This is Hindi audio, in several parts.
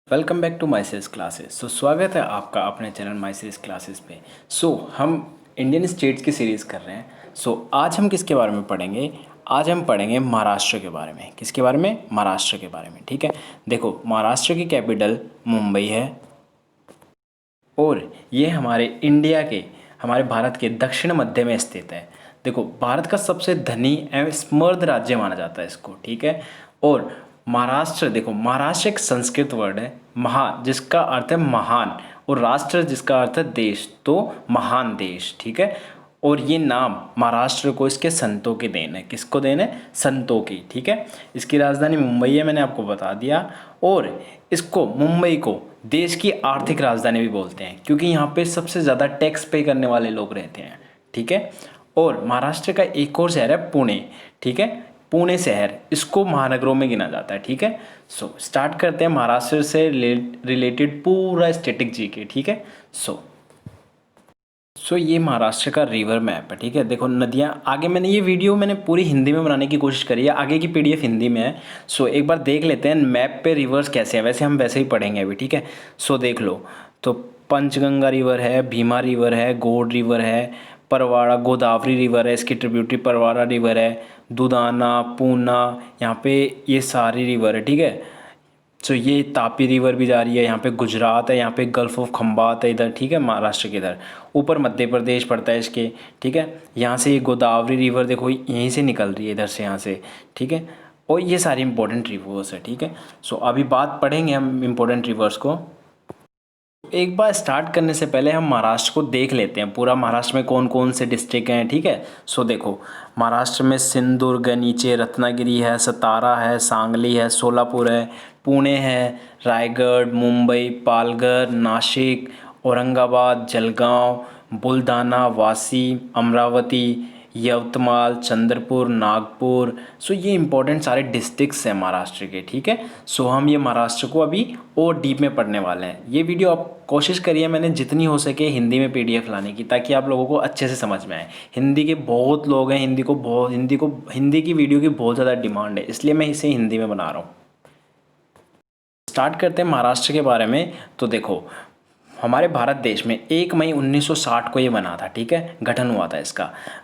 Welcome back to my sales classes. स्वागत है आपका अपने चैनल माई सेल्स क्लासेस पे। हम इंडियन स्टेट्स की सीरीज़ कर रहे हैं। आज हम किसके बारे में पढ़ेंगे? आज हम पढ़ेंगे महाराष्ट्र के बारे में। किसके बारे में? महाराष्ट्र के बारे में। ठीक है, देखो महाराष्ट्र की कैपिटल मुंबई है और ये हमारे भारत के दक्षिण मध्य में स्थित है। देखो भारत का सबसे धनी एवं समृद्ध राज्य माना जाता है इसको। ठीक है, और महाराष्ट्र, देखो महाराष्ट्र एक संस्कृत वर्ड है, महा जिसका अर्थ है महान, और राष्ट्र जिसका अर्थ है देश, तो महान देश। ठीक है, और ये नाम महाराष्ट्र को इसके संतों की देन है। किसको देन है? संतों की। ठीक है, इसकी राजधानी मुंबई है, मैंने आपको बता दिया। और मुंबई को देश की आर्थिक राजधानी भी बोलते हैं क्योंकि यहाँ पे सबसे ज़्यादा टैक्स पे करने वाले लोग रहते हैं। ठीक है, और महाराष्ट्र का एक और शहर है पुणे। ठीक है, पुणे शहर, इसको महानगरों में गिना जाता है। ठीक है, स्टार्ट करते हैं महाराष्ट्र से रिलेटेड पूरा स्टैटिक जीके। ठीक है, ये महाराष्ट्र का रिवर मैप है। ठीक है, देखो नदियाँ, आगे ये वीडियो मैंने पूरी हिंदी में बनाने की कोशिश करी है, आगे की पीडीएफ हिंदी में है। एक बार देख लेते हैं मैप पे रिवर्स कैसे हैं। वैसे हम वैसे ही पढ़ेंगे अभी। ठीक है, देख लो, तो पंचगंगा रिवर है, भीमा रिवर है, गोड रिवर है, परवाड़ा गोदावरी रिवर है, इसकी ट्रिब्यूटरी परवाड़ा रिवर है, दुधाना, पूना, यहाँ पे ये सारी रिवर है। ठीक है, ये तापी रिवर भी जा रही है, यहाँ पे गुजरात है, यहाँ पे गल्फ ऑफ खंबात है इधर। ठीक है, महाराष्ट्र के इधर ऊपर मध्य प्रदेश पड़ता है इसके। ठीक है, यहाँ से ये गोदावरी रिवर देखो यहीं से निकल रही है, इधर से, यहाँ से। ठीक है, और ये सारी इंपॉर्टेंट रिवर्स है। ठीक है, अभी बात पढ़ेंगे हम इंपॉर्टेंट रिवर्स को। एक बार स्टार्ट करने से पहले हम महाराष्ट्र को देख लेते हैं, पूरा महाराष्ट्र में कौन कौन से डिस्ट्रिक्ट हैं। ठीक है, देखो महाराष्ट्र में सिंधुदुर्ग है, नीचे रत्नागिरी है, सतारा है, सांगली है, सोलापुर है, पुणे है, रायगढ़, मुंबई, पालघर, नासिक, औरंगाबाद, जलगांव, बुलढाना, वाशी, अमरावती, यवतमाल, चंद्रपुर, नागपुर। ये इंपॉर्टेंट सारे डिस्ट्रिक्ट्स हैं महाराष्ट्र के। ठीक है, हम ये महाराष्ट्र को अभी और डीप में पढ़ने वाले हैं। ये वीडियो आप कोशिश करिए मैंने जितनी हो सके हिंदी में पीडीएफ लाने की, ताकि आप लोगों को अच्छे से समझ में आए। हिंदी के बहुत लोग हैं, हिंदी की वीडियो की बहुत ज़्यादा डिमांड है, इसलिए मैं इसे हिंदी में बना रहा हूँ। स्टार्ट करते हैं महाराष्ट्र के बारे में। देखो हमारे भारत देश में 1 मई 1960 को ये बना था। ठीक है, गठन हुआ था इसका।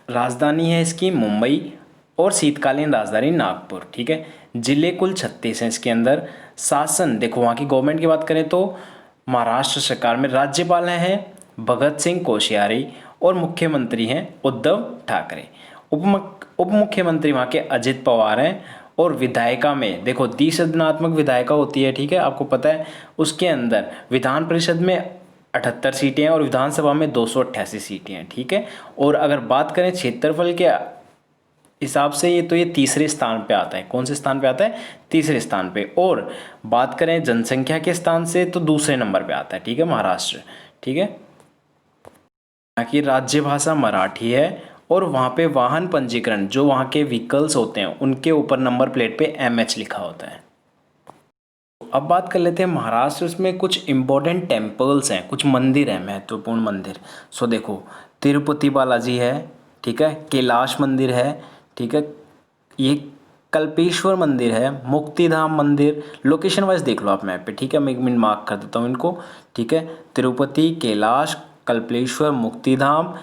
राजधानी है इसकी मुंबई और शीतकालीन राजधानी नागपुर। ठीक है, जिले कुल 36 हैं इसके अंदर। शासन, देखो वहाँ की गवर्नमेंट की बात करें तो महाराष्ट्र सरकार में राज्यपाल हैं भगत सिंह कोश्यारी और मुख्यमंत्री हैं उद्धव ठाकरे। उप मुख्यमंत्री वहाँ के अजित पवार हैं। और विधायिका में देखो 20 विधायिका होती है। ठीक है, आपको पता है। उसके अंदर विधान परिषद में 78 सीटें हैं और विधानसभा में 288 सीटें हैं। ठीक है, और अगर बात करें क्षेत्रफल के हिसाब से ये तीसरे स्थान पे आता है। कौन से स्थान पे आता है? तीसरे स्थान पे। और बात करें जनसंख्या के स्थान से तो दूसरे नंबर पे आता है। ठीक है, महाराष्ट्र। ठीक है, यहाँ की राज्य भाषा मराठी है और वहाँ पे वाहन पंजीकरण, जो वहाँ के व्हीकल्स होते हैं उनके ऊपर नंबर प्लेट पे MH लिखा होता है। अब बात कर लेते हैं महाराष्ट्र में कुछ इम्पोर्टेंट टेम्पल्स हैं, कुछ मंदिर हैं, महत्वपूर्ण मंदिर। देखो तिरुपति बालाजी है। ठीक है, कैलाश मंदिर है। ठीक है, ये कल्पेश्वर मंदिर है, मुक्तिधाम मंदिर। लोकेशन वाइज देख लो आप मैप पे। ठीक है, मैं 1 मिनट मार्क कर देता हूँ इनको। ठीक है, तिरुपति, कैलाश, कल्पेश्वर, मुक्तिधाम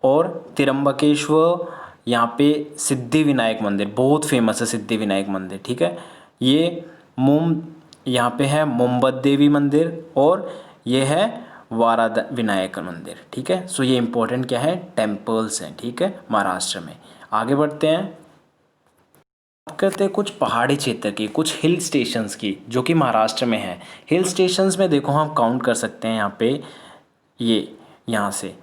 और तिरंबकेश्वर। यहाँ पे सिद्धि विनायक मंदिर बहुत फेमस है, सिद्धि विनायक मंदिर। ठीक है, ये यहाँ पे है मोमबत देवी मंदिर और ये है वारा विनायक मंदिर। ठीक है, ये इंपॉर्टेंट क्या है? टेम्पल्स हैं। ठीक है, महाराष्ट्र में। आगे बढ़ते हैं, बात करते हैं कुछ पहाड़ी क्षेत्र की, कुछ हिल स्टेशंस की, जो कि महाराष्ट्र में है। हिल स्टेशंस में देखो हम काउंट कर सकते हैं यहाँ पे, यहाँ से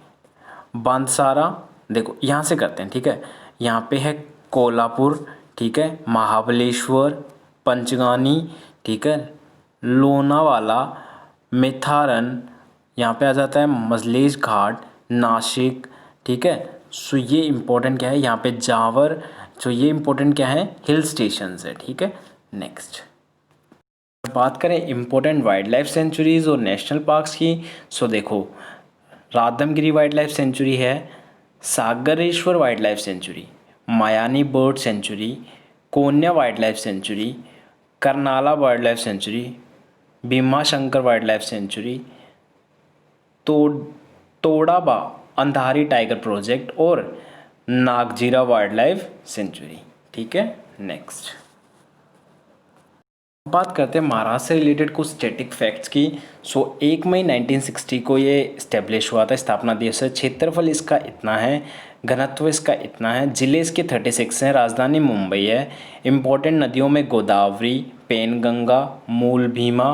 बांदसारा, देखो यहाँ से करते हैं। ठीक है, यहाँ पे है कोल्हापुर। ठीक है, महाबलेश्वर, पंचगानी। ठीक है, लोनावाला, मेथारन, यहाँ पे आ जाता है मजलेश घाट, नासिक। ठीक है, ये इम्पोर्टेंट क्या है? यहाँ पे जावर। ये इम्पोर्टेंट क्या है? हिल स्टेशंस है। ठीक है, नेक्स्ट बात करें इम्पोर्टेंट वाइल्ड लाइफ सेंचुरीज़ और नेशनल पार्क्स की। देखो राधमगिरी वाइल्ड लाइफ सेंचुरी है, Sagareshwar wild life sanctuary, Mayani bird sanctuary, Koyna wild life sanctuary, Karnala wild life sanctuary, Bhimashankar wild life sanctuary, तो तोड़ाबा अंधारी टाइगर प्रोजेक्ट और नागजीरा वाइल्ड लाइफ सेंचुरी। ठीक है, नेक्स्ट बात करते हैं महाराष्ट्र से रिलेटेड कुछ स्टैटिक फैक्ट्स की। 1 मई 1960 को ये इस्टेब्लिश हुआ था, स्थापना दिवस है। क्षेत्रफल इसका इतना है, घनत्व इसका इतना है, जिले इसके 36 हैं, राजधानी मुंबई है। इम्पोर्टेंट नदियों में गोदावरी, पेनगंगा, मूल भीमा,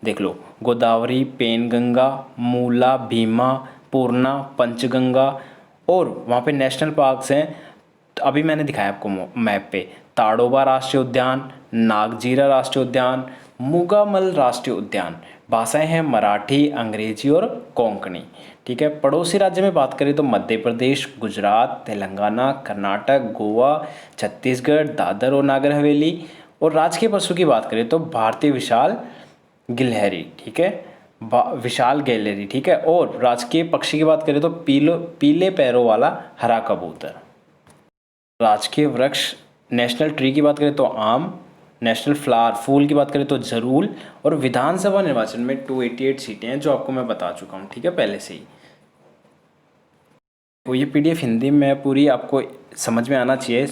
देख लो गोदावरी, पेनगंगा, मूला, भीमा, पूर्णा, पंचगंगा। और वहाँ पे नेशनल पार्क्स हैं, तो अभी मैंने दिखाया आपको मैप पे, ताड़ोबा राष्ट्रीय उद्यान, नागजीरा राष्ट्रीय उद्यान, मुगामल राष्ट्रीय उद्यान। भाषाएं हैं मराठी, अंग्रेजी और कोंकणी। ठीक है, पड़ोसी राज्य में बात करें तो मध्य प्रदेश, गुजरात, तेलंगाना, कर्नाटक, गोवा, छत्तीसगढ़, दादर और नागर हवेली। और राजकीय पशु की बात करें तो भारतीय विशाल गिलहरी। ठीक है, विशाल गैलरी। ठीक है, और राजकीय पक्षी की बात करें तो पीले पैरों वाला हरा कबूतर। राजकीय वृक्ष नेशनल ट्री की बात करें तो आम, नेशनल फ्लावर फूल की बात करें तो जरूल। और विधानसभा निर्वाचन में 288 सीटें हैं, जो आपको मैं बता चुका हूँ। ठीक है, पहले से ही। तो ये पीडीएफ हिंदी में पूरी आपको समझ में आना चाहिए।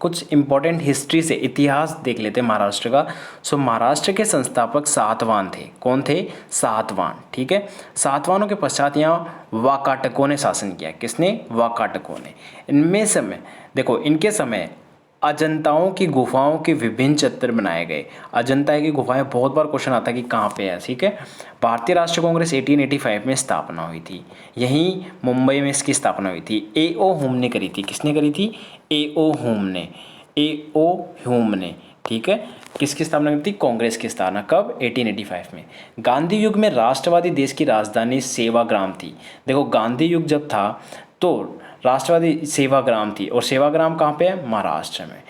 कुछ इंपॉर्टेंट हिस्ट्री से इतिहास देख लेते हैं महाराष्ट्र का। महाराष्ट्र के संस्थापक सातवाहन थे। कौन थे? सातवाहन। ठीक है, सातवाहनों के पश्चात यहाँ वाकाटकों ने शासन किया। किसने? वाकाटकों ने। इनमें समय देखो, इनके समय अजंताओं की गुफाओं के विभिन्न चित्र बनाए गए। अजंता की गुफाएं बहुत बार क्वेश्चन आता है कि कहाँ पे है। ठीक है, भारतीय राष्ट्रीय कांग्रेस 1885 में स्थापना हुई थी। यहीं मुंबई में इसकी स्थापना हुई थी। ए.ओ. ह्यूम ने करी थी। किसने करी थी? ए.ओ. ह्यूम ने। ए.ओ. ह्यूम ने। ठीक है, किसकी स्थापना करी थी? कांग्रेस की स्थापना कब? 1885 में। गांधी युग में राष्ट्रवादी देश की राजधानी सेवाग्राम थी। देखो, गांधी युग जब था तो राष्ट्रवादी सेवाग्राम थी, और सेवाग्राम कहाँ पे है? महाराष्ट्र में।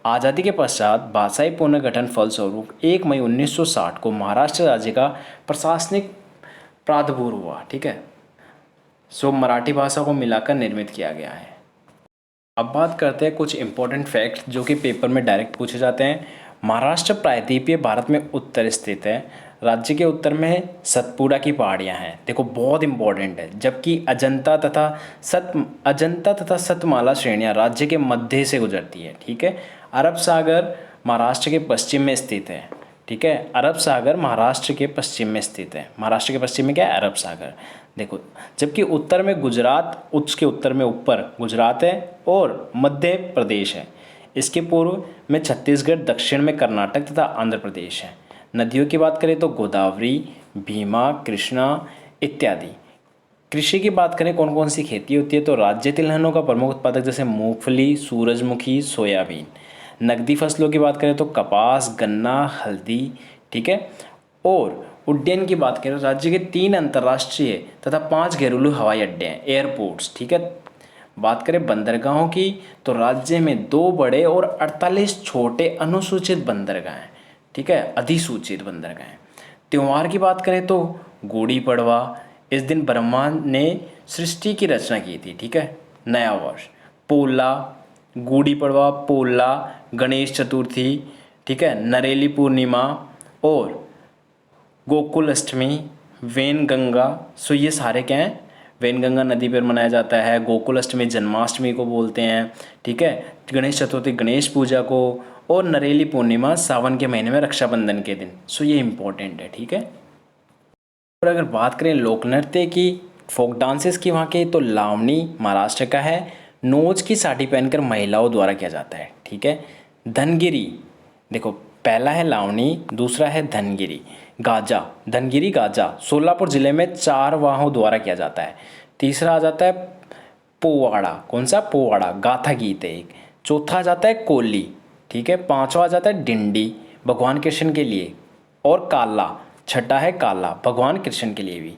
आज़ादी के पश्चात भाषाई पुनर्गठन फलस्वरूप 1 मई 1960 को महाराष्ट्र राज्य का प्रशासनिक प्रादुर्भाव हुआ। ठीक है, मराठी भाषा को मिलाकर निर्मित किया गया है। अब बात करते हैं कुछ इंपॉर्टेंट फैक्ट जो कि पेपर में डायरेक्ट पूछे जाते हैं। महाराष्ट्र प्रायद्वीपीय भारत में उत्तर स्थित है। राज्य के उत्तर में सतपुड़ा की पहाड़ियाँ हैं। देखो, बहुत इंपॉर्टेंट है। जबकि अजंता तथा सतमाला श्रेणियाँ राज्य के मध्य से गुजरती है। ठीक है, अरब सागर महाराष्ट्र के पश्चिम में स्थित है। ठीक है, अरब सागर महाराष्ट्र के पश्चिम में स्थित है। महाराष्ट्र के पश्चिम में क्या है? अरब सागर। देखो, जबकि उत्तर में गुजरात, उसके उत्तर में ऊपर गुजरात है और मध्य प्रदेश है। इसके पूर्व में छत्तीसगढ़, दक्षिण में कर्नाटक तथा आंध्र प्रदेश है। नदियों की बात करें तो गोदावरी, भीमा, कृष्णा इत्यादि। कृषि की बात करें, कौन कौन सी खेती होती है तो राज्य तिलहनों का प्रमुख उत्पादक जैसे मूंगफली, सूरजमुखी, सोयाबीन। नकदी फसलों की बात करें तो कपास, गन्ना, हल्दी। ठीक है, और उड्डयन की बात करें, राज्य के 3 अंतर्राष्ट्रीय तथा 5 घरेलू हवाई अड्डे हैं, एयरपोर्ट्स। ठीक है, बात करें बंदरगाहों की तो राज्य में 2 बड़े और 48 छोटे अनुसूचित बंदरगाह हैं। ठीक है, अधिसूचित बंदरगाह हैं। त्यौहार की बात करें तो गुड़ी पड़वा, इस दिन ब्रह्मा ने सृष्टि की रचना की थी। ठीक है, नया वर्ष। पोला, गुड़ी पड़वा, पोला, गणेश चतुर्थी। ठीक है, नरेली पूर्णिमा और गोकुल अष्टमी, वेनगंगा। ये सारे क्या हैं? वेनगंगा नदी पर मनाया जाता है। गोकुल अष्टमी जन्माष्टमी को बोलते हैं। ठीक है, गणेश चतुर्थी गणेश पूजा को, और नरेली पूर्णिमा सावन के महीने में रक्षाबंधन के दिन। ये इंपॉर्टेंट है। ठीक है, और अगर बात करें लोक नृत्य की, फोक डांसेस की वहाँ के, तो लावनी महाराष्ट्र का है। नोच की साड़ी पहनकर महिलाओं द्वारा किया जाता है। ठीक है, धनगिरी, देखो पहला है लावनी, दूसरा है धनगिरी। गाजा, धनगिरी गाजा सोलापुर जिले में 4 वाहों द्वारा किया जाता है। तीसरा आ जाता है पोवाड़ा। कौन सा? पोवाड़ा, गाथा गीत है एक। चौथा आ जाता है कोली। ठीक है, 5वां आ जाता है डिंडी, भगवान कृष्ण के लिए। और काला, छठा है काला, भगवान कृष्ण के लिए भी।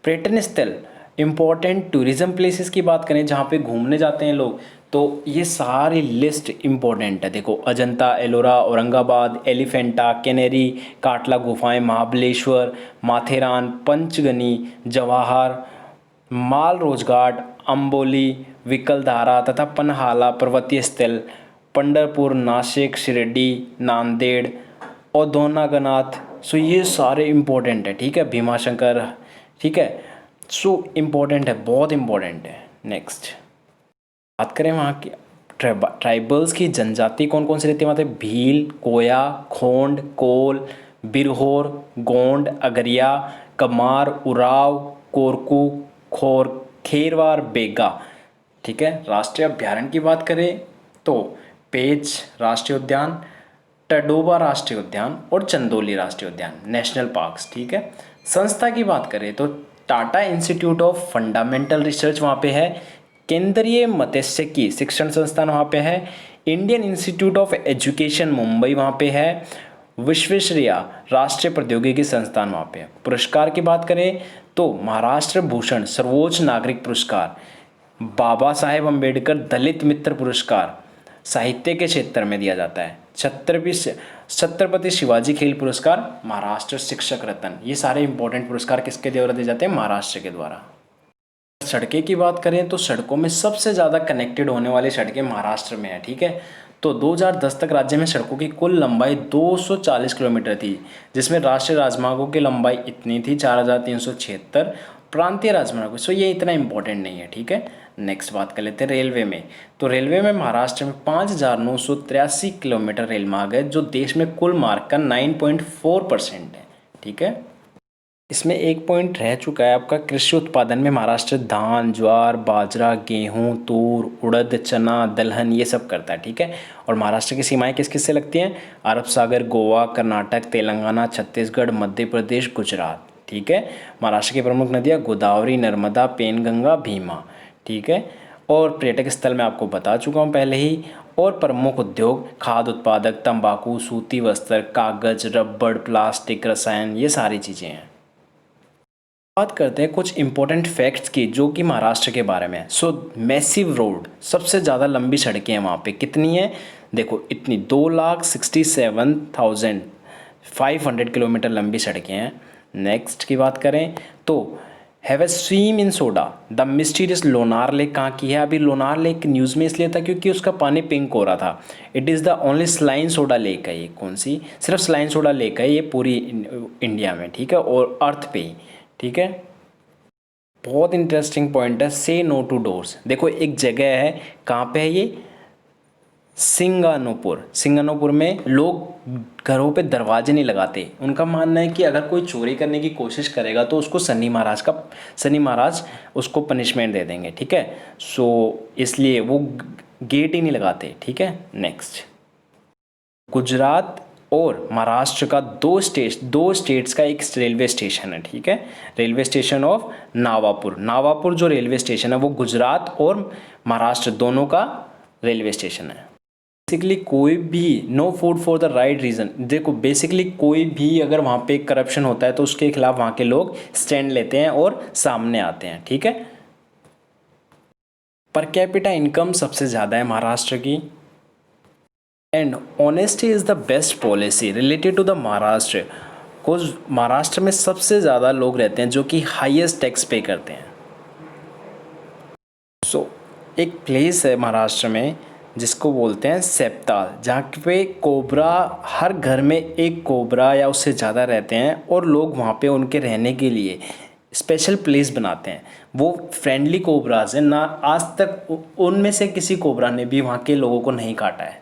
पर्यटन स्थल, इम्पोर्टेंट टूरिज्म प्लेसेस की बात करें जहाँ पे घूमने जाते हैं लोग, तो ये सारी लिस्ट इम्पोर्टेंट है। देखो, अजंता, एलोरा, औरंगाबाद, एलिफेंटा, कैनेरी, काटला गुफाएं, महाबलेश्वर, माथेरान, पंचगनी, जवाहर, माल रोजगाट, अम्बोली, विकलधारा तथा पनहाला पर्वतीय स्थल, पंढरपुर, नासिक, शिरडी, नांदेड़, औधोनागनाथ, सो ये सारे इम्पोर्टेंट है, ठीक है, भीमाशंकर, ठीक है। सो इम्पोर्टेंट है, बहुत इम्पोर्टेंट है। नेक्स्ट बात करें वहाँ की ट्राइबल्स की जनजाति कौन कौन सी रहती है वहाँ पे, भील, कोया, खोंड, कोल, बिरहोर, गोंड, अगरिया, कमार, उराव, कोरकू, खोर, खेरवार, बेगा, ठीक है। राष्ट्रीय अभ्यारण्य की बात करें तो पेंच राष्ट्रीय उद्यान, टडोबा राष्ट्रीय उद्यान और चंदोली राष्ट्रीय उद्यान, नेशनल पार्क्स, ठीक है। संस्था की बात करें तो Tata institute of fundamental research वहाँ पे है, केंद्रीय मत्स्यिकी शिक्षण संस्थान वहाँ पे है, Indian institute of education Mumbai वहाँ पे है, विश्वेश्वरैया राष्ट्रीय प्रौद्योगिकी संस्थान वहाँ पे है। पुरस्कार की बात करें तो महाराष्ट्र भूषण सर्वोच्च नागरिक पुरस्कार, बाबा साहेब अम्बेडकर दलित मित्र पुरस्कार साहित्य के क्षेत्र में दिया जाता है, छत्रपति शिवाजी खेल पुरस्कार, महाराष्ट्र शिक्षक रत्न, ये सारे इंपॉर्टेंट पुरस्कार किसके द्वारा दिए जाते हैं, महाराष्ट्र के द्वारा। सड़कें की बात करें तो सड़कों में सबसे ज़्यादा कनेक्टेड होने वाली सड़कें महाराष्ट्र में है, ठीक है। तो 2010 तक राज्य में सड़कों की कुल लंबाई 240 किलोमीटर थी, जिसमें राष्ट्रीय राजमार्गों की लंबाई इतनी थी 4376, प्रांतीय राजमार्गों, सो ये इतना इंपॉर्टेंट नहीं है, ठीक है। नेक्स्ट बात कर लेते हैं रेलवे में। तो रेलवे में महाराष्ट्र में 5983 किलोमीटर रेल मार्ग है, जो देश में कुल मार्ग का 9.4% है, ठीक है। इसमें एक पॉइंट रह चुका है आपका, कृषि उत्पादन में महाराष्ट्र धान, ज्वार, बाजरा, गेहूं, तूर, उड़द, चना, दलहन ये सब करता है, ठीक है। और महाराष्ट्र की सीमाएं किस किस से लगती हैं, अरब सागर, गोवा, कर्नाटक, तेलंगाना, छत्तीसगढ़, मध्य प्रदेश, गुजरात, ठीक है। महाराष्ट्र की प्रमुख नदियाँ गोदावरी, नर्मदा, पेनगंगा, भीमा, ठीक है। और पर्यटक स्थल मैं आपको बता चुका हूँ पहले ही। और प्रमुख उद्योग खाद्य उत्पादक, तंबाकू, सूती वस्त्र, कागज, रबड़, प्लास्टिक, रसायन, ये सारी चीज़ें हैं। बात करते हैं कुछ इंपॉर्टेंट फैक्ट्स की जो कि महाराष्ट्र के बारे में है। सो मैसिव रोड, सबसे ज़्यादा लंबी सड़कें हैं वहाँ पे, कितनी है देखो, इतनी 2,67,500 किलोमीटर लंबी सड़कें हैं। नेक्स्ट की बात करें तो have a swim in soda, the mysterious Lonar lake कहाँ की है। अभी लोनार लेक न्यूज़ में इसलिए था क्योंकि उसका पानी पिंक हो रहा था। It is the only saline soda lake है ये, कौन सी, सिर्फ स्लाइन सोडा लेक है ये पूरी इंडिया में, ठीक है, और अर्थ पे ही, ठीक है। बहुत इंटरेस्टिंग पॉइंट है, से नो टू डोर्स। देखो एक जगह है, कहाँ पे है ये, सिंगानोपुर में लोग घरों पे दरवाजे नहीं लगाते। उनका मानना है कि अगर कोई चोरी करने की कोशिश करेगा तो उसको शनि महाराज उसको पनिशमेंट दे देंगे, ठीक है। सो इसलिए वो गेट ही नहीं लगाते, ठीक है। नेक्स्ट गुजरात और महाराष्ट्र का दो स्टेट्स का एक रेलवे स्टेशन है, ठीक है। रेलवे स्टेशन ऑफ नावापुर जो रेलवे स्टेशन है वो गुजरात और महाराष्ट्र दोनों का रेलवे स्टेशन है। बेसिकली कोई भी no food for the right reason, देखो बेसिकली कोई भी अगर वहाँ पे करप्शन होता है तो उसके खिलाफ वहाँ के लोग स्टैंड लेते हैं और सामने आते हैं, ठीक है। पर कैपिटा इनकम सबसे ज़्यादा है महाराष्ट्र की। And honesty is the best policy related to the Maharashtra, because Maharashtra में सबसे ज़्यादा लोग रहते हैं जो कि हाईएस्ट टैक्स पे करते हैं। सो एक प्लेस है महाराष्ट्र में जिसको बोलते हैं सेप्ताल, जहाँ पे कोबरा, हर घर में एक कोबरा या उससे ज़्यादा रहते हैं और लोग वहाँ पे उनके रहने के लिए स्पेशल प्लेस बनाते हैं। वो फ्रेंडली कोबराज हैं ना, आज तक उनमें से किसी कोबरा ने भी वहाँ के लोगों को नहीं काटा है।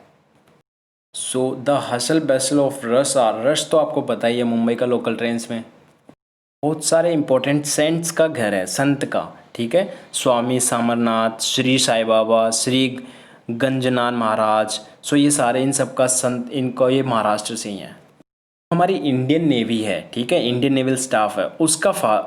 So the hustle bustle of rush तो आपको पता ही है, मुंबई का लोकल ट्रेन्स में बहुत सारे इंपॉर्टेंट सेंट्स का घर है, संत का, ठीक है। स्वामी सामरनाथ, श्री साई बाबा, श्री गंजनान महाराज, सो ये सारे इन सब का संत, इनको ये महाराष्ट्र से ही हैं। हमारी इंडियन नेवी है, ठीक है, इंडियन नेवल स्टाफ है,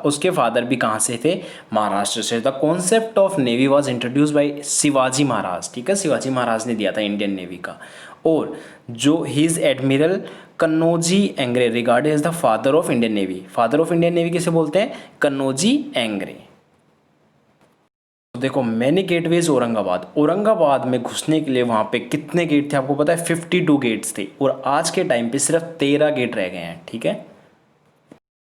उसके फादर भी कहाँ से थे, महाराष्ट्र से। The concept of navy was introduce by Shivaji Maharaj, ठीक है, शिवाजी महाराज ने दिया था इंडियन नेवी का। और जो his admiral Kanhoji Angre regarded as the father of Indian navy, father of Indian navy किसे बोलते हैं, कन्नौजी एंग्रे। देखो मैनी गेटवेज औरंगाबाद में घुसने के लिए वहाँ पे कितने गेट थे आपको पता है, 52 गेट्स थे, और आज के टाइम पे सिर्फ 13 गेट रह गए हैं, ठीक है।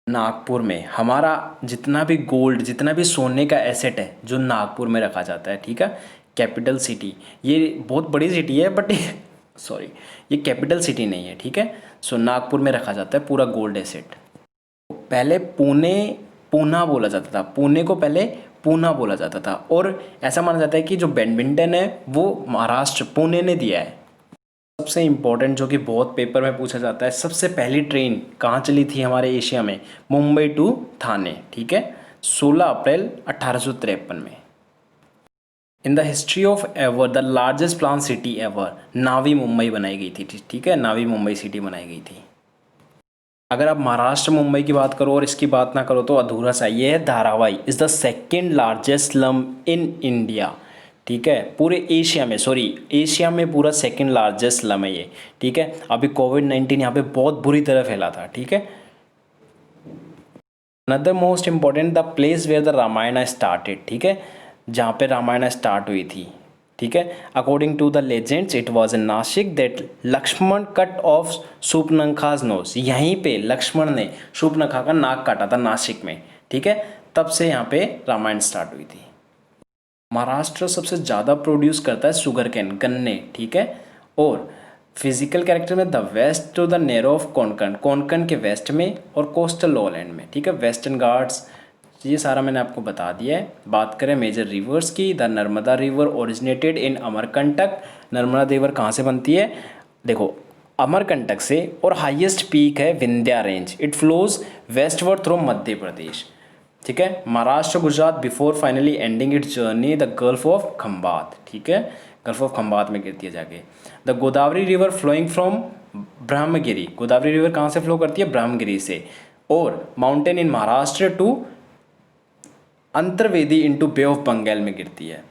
नागपुर में हमारा जितना भी गोल्ड, जितना भी सोने का एसेट है जो नागपुर में रखा जाता है, ठीक है। कैपिटल सिटी, ये बहुत बड़ी सिटी है बट सॉरी ये कैपिटल सिटी नहीं है, ठीक है। सो नागपुर में रखा जाता है पूरा गोल्ड एसेट। पहले पुणे पूना बोला जाता था, पुणे को पहले पूना बोला जाता था, और ऐसा माना जाता है कि जो बैडमिंटन है वो महाराष्ट्र पुणे ने दिया है। सबसे इम्पोर्टेंट जो कि बहुत पेपर में पूछा जाता है, सबसे पहली ट्रेन कहाँ चली थी हमारे एशिया में? मुंबई टू थाने, ठीक है, 16 अप्रैल 1853 में। In the history of ever the largest plan city ever, Navi Mumbai बनाई गई थी, ठीक है, नावी मुंबई सिटी बनाई गई थी। अगर आप महाराष्ट्र मुंबई की बात करो और इसकी बात ना करो तो अधूरा सा। ये है Dharavi is the second largest slum in India, ठीक है, पूरे एशिया में, सॉरी एशिया में पूरा सेकेंड लार्जेस्ट स्लम है ये, ठीक है। अभी कोविड-19 यहाँ पे बहुत बुरी तरह फैला था, ठीक है। Another most important, the place where the Ramayana started, ठीक है, जहाँ पे रामायण स्टार्ट हुई थी, ठीक है। According to the legends it was in Nashik that Lakshman cut off Shurpanakha's nose, यहीं पे लक्ष्मण ने शूर्पणखा का नाक काटा था नासिक में, ठीक है, तब से यहाँ पे रामायण स्टार्ट हुई थी। महाराष्ट्र सबसे ज़्यादा प्रोड्यूस करता है शुगर कैन, गन्ने, ठीक है। और फिजिकल कैरेक्टर में the west to the narrow of Konkan, Konkan के वेस्ट में और कोस्टल लॉलैंड में, ठीक है, वेस्टर्न घाट्स, ये सारा मैंने आपको बता दिया है। बात करें मेजर रिवर्स की, the Narmada river originated in Amarkantak, Narmada river कहाँ से बनती है? देखो अमरकंटक से, और हाईएस्ट पीक है Vindhya range, it flows westward through Madhya Pradesh, ठीक है, Maharashtra Gujarat before finally ending its journey the gulf of Khambhat, ठीक है, गल्फ ऑफ खंबात में गिरती है जाके। The Godavari river flowing from Brahmagiri, Godavari river कहाँ से फ्लो करती है? ब्रह्मगिरी से। और mountain in Maharashtra to Antarvedi into bay of Bengal में गिरती है।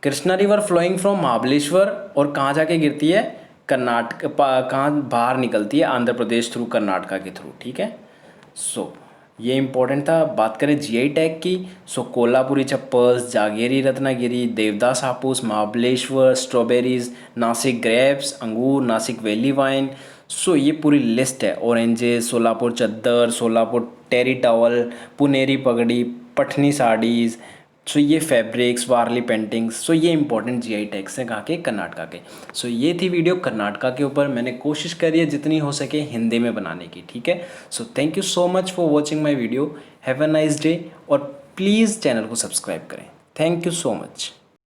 Krishna river flowing from Mahabaleshwar, और कहाँ जाके गिरती है? कर्नाटक, कहाँ बाहर निकलती है? आंध्र प्रदेश थ्रू, कर्नाटका के थ्रू, ठीक है। सो ये इंपॉर्टेंट था। बात करें जीआई टैग की, सो कोल्हापुरी चप्पल्स, जागेरी रत्नागिरी, देवदास हापुस, महाबलेश्वर, स्ट्रॉबेरीज, नासिक ग्रेप्स, अंगूर, नासिक वैली वाइन, सो ये पूरी लिस्ट है। ऑरेंजेस, सोलापुर चद्दर, सोलापुर टेरी टॉवल, पुनेरी पगड़ी, पठनी साड़ीज़, सो ये फैब्रिक्स, वारली पेंटिंग्स, सो ये इंपॉर्टेंट जीआई टैग्स हैं कहाँ के? कर्नाटका के। सो ये थी वीडियो कर्नाटका के ऊपर, मैंने कोशिश करी है जितनी हो सके हिंदी में बनाने की, ठीक है। So thank you so much for watching my video, have a nice day, और प्लीज़ चैनल को सब्सक्राइब करें। Thank you so much.